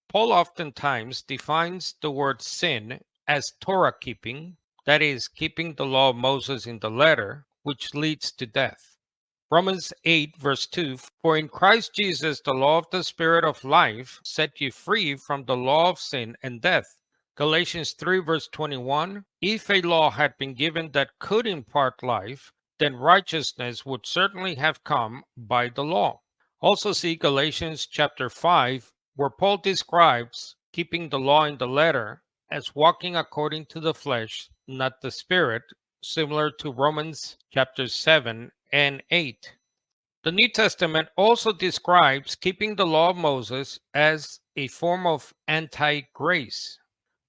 Paul oftentimes defines the word sin as Torah keeping, that is, keeping the law of Moses in the letter, which leads to death. Romans 8, verse 2, For in Christ Jesus the law of the Spirit of life set you free from the law of sin and death. Galatians 3, verse 21, If a law had been given that could impart life, then righteousness would certainly have come by the law. Also see Galatians chapter 5, where Paul describes keeping the law in the letter as walking according to the flesh, not the spirit, similar to Romans chapters 7 and 8. The New Testament also describes keeping the law of Moses as a form of anti-grace.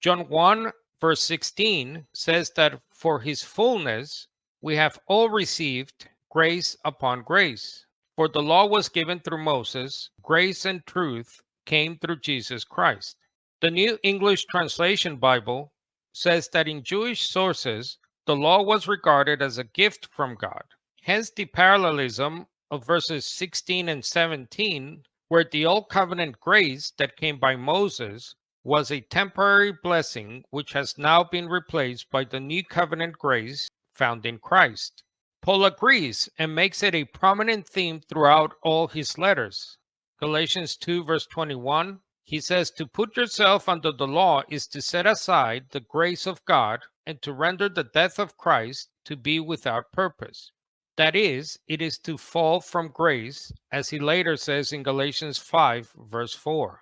John 1 verse 16 says that for his fullness we have all received grace upon grace. For the law was given through Moses, grace and truth came through Jesus Christ. The New English Translation Bible says that in Jewish sources, the law was regarded as a gift from God. Hence the parallelism of verses 16 and 17, where the Old Covenant grace that came by Moses was a temporary blessing which has now been replaced by the New Covenant grace found in Christ. Paul agrees and makes it a prominent theme throughout all his letters. Galatians 2 verse 21, he says, To put yourself under the law is to set aside the grace of God and to render the death of Christ to be without purpose. That is, it is to fall from grace, as he later says in Galatians 5 verse 4.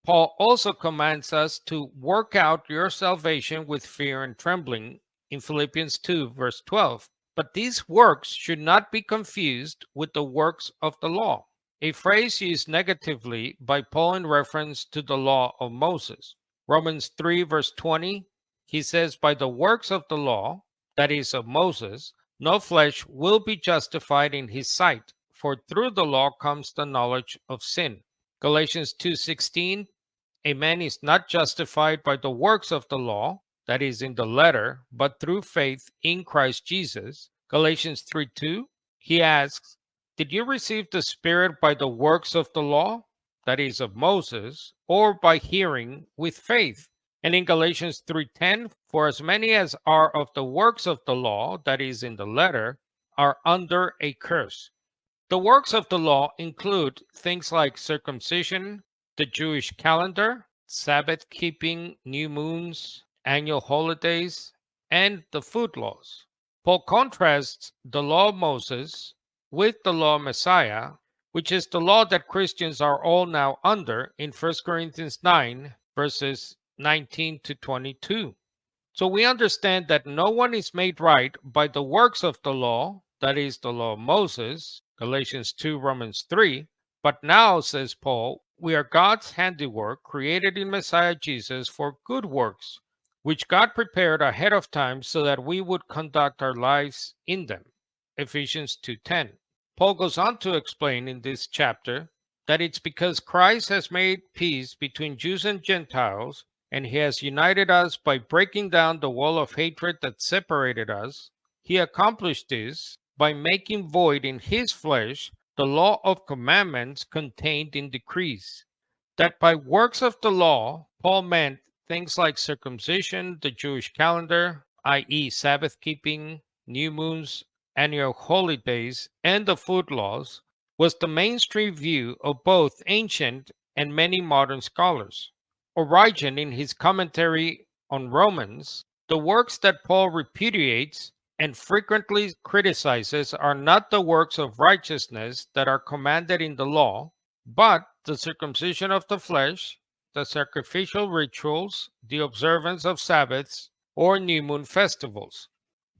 Paul also commands us to work out your salvation with fear and trembling in Philippians 2 verse 12. But these works should not be confused with the works of the law, a phrase used negatively by Paul in reference to the law of Moses. Romans 3 verse 20, he says, By the works of the law, that is of Moses, no flesh will be justified in his sight, for through the law comes the knowledge of sin. Galatians 2:16, a man is not justified by the works of the law, that is in the letter, but through faith in Christ Jesus. Galatians 3:2, he asks, Did you receive the Spirit by the works of the law, that is of Moses, or by hearing with faith? And in Galatians 3:10, For as many as are of the works of the law, that is in the letter, are under a curse. The works of the law include things like circumcision, the Jewish calendar, Sabbath keeping, new moons, annual holidays, and the food laws. Paul contrasts the law of Moses with the law of Messiah, which is the law that Christians are all now under in 1 Corinthians 9, verses 19 to 22. So we understand that no one is made right by the works of the law, that is the law of Moses, Galatians 2, Romans 3, but now, says Paul, we are God's handiwork created in Messiah Jesus for good works, which God prepared ahead of time so that we would conduct our lives in them. Ephesians 2:10. Paul goes on to explain in this chapter that it's because Christ has made peace between Jews and Gentiles, and he has united us by breaking down the wall of hatred that separated us. He accomplished this by making void in his flesh the law of commandments contained in decrees. That by works of the law, Paul meant things like circumcision, the Jewish calendar, i.e., Sabbath keeping, new moons, annual holidays, and the food laws, was the mainstream view of both ancient and many modern scholars. Origen, in his commentary on Romans, the works that Paul repudiates and frequently criticizes are not the works of righteousness that are commanded in the law, but the circumcision of the flesh, the sacrificial rituals, the observance of Sabbaths, or new moon festivals.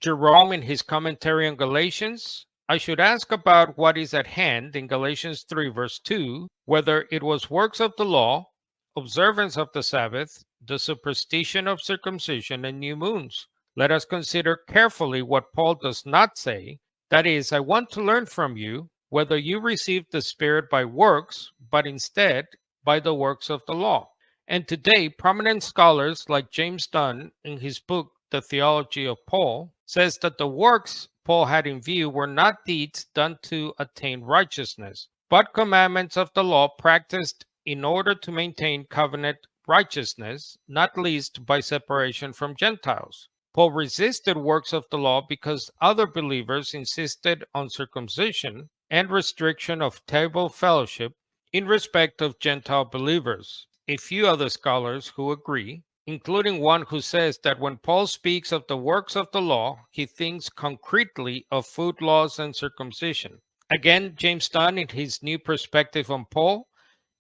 Jerome, in his commentary on Galatians, I should ask about what is at hand in Galatians 3 verse 2, whether it was works of the law, observance of the Sabbath, the superstition of circumcision, and new moons. Let us consider carefully what Paul does not say. That is, I want to learn from you whether you received the Spirit by works, but instead by the works of the law. And today, prominent scholars like James Dunn, in his book, The Theology of Paul, says that the works Paul had in view were not deeds done to attain righteousness, but commandments of the law practiced in order to maintain covenant righteousness, not least by separation from Gentiles. Paul resisted works of the law because other believers insisted on circumcision and restriction of table fellowship in respect of Gentile believers. A few other scholars who agree, including one who says that when Paul speaks of the works of the law, he thinks concretely of food laws and circumcision. Again, James Dunn, in his new perspective on Paul,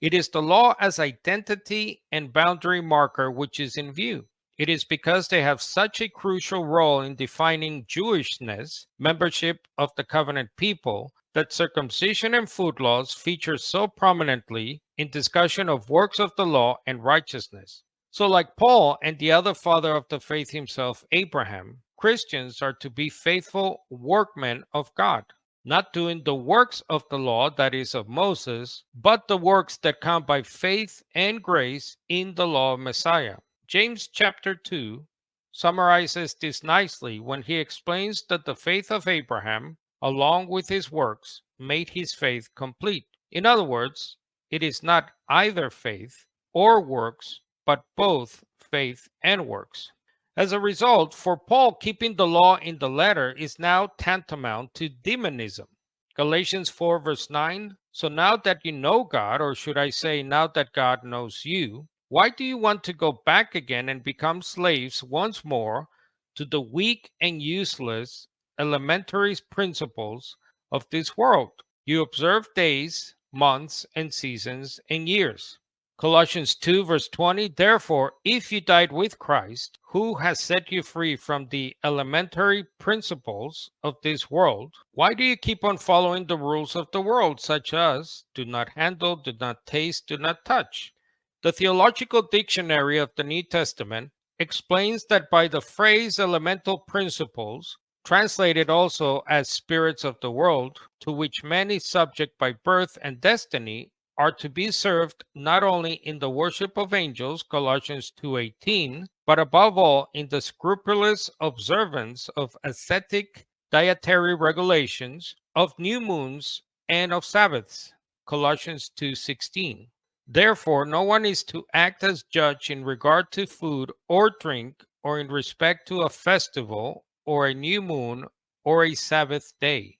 it is the law as identity and boundary marker which is in view. It is because they have such a crucial role in defining Jewishness, membership of the covenant people, that circumcision and food laws feature so prominently in discussion of works of the law and righteousness. So like Paul and the other father of the faith himself, Abraham, Christians are to be faithful workmen of God, not doing the works of the law, that is of Moses, but the works that come by faith and grace in the law of Messiah. James chapter 2 summarizes this nicely when he explains that the faith of Abraham, along with his works, made his faith complete. In other words, it is not either faith or works, but both faith and works. As a result, for Paul, keeping the law in the letter is now tantamount to demonism. Galatians 4 verse 9, so now that you know God, or should I say now that God knows you, why do you want to go back again and become slaves once more to the weak and useless elementary principles of this world? You observe days, months, and seasons, and years. Colossians 2 verse 20, therefore, if you died with Christ, who has set you free from the elementary principles of this world, why do you keep on following the rules of the world, such as do not handle, do not taste, do not touch? The Theological Dictionary of the New Testament explains that by the phrase elemental principles, translated also as spirits of the world, to which man is subject by birth and destiny, are to be served not only in the worship of angels, Colossians 2:18, but above all in the scrupulous observance of ascetic dietary regulations, of new moons, and of Sabbaths, Colossians 2:16. Therefore, no one is to act as judge in regard to food or drink, or in respect to a festival, or a new moon, or a Sabbath day.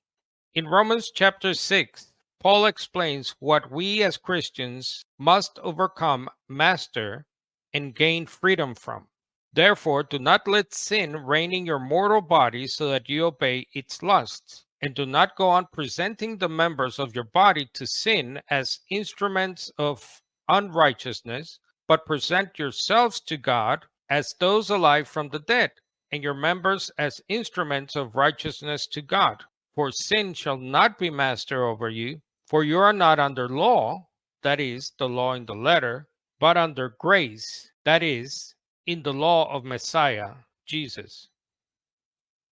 In Romans chapter 6, Paul explains what we as Christians must overcome, master, and gain freedom from. Therefore, do not let sin reign in your mortal body so that you obey its lusts, and do not go on presenting the members of your body to sin as instruments of unrighteousness, but present yourselves to God as those alive from the dead, and your members as instruments of righteousness to God. For sin shall not be master over you, for you are not under law, that is, the law in the letter, but under grace, that is, in the law of Messiah, Jesus.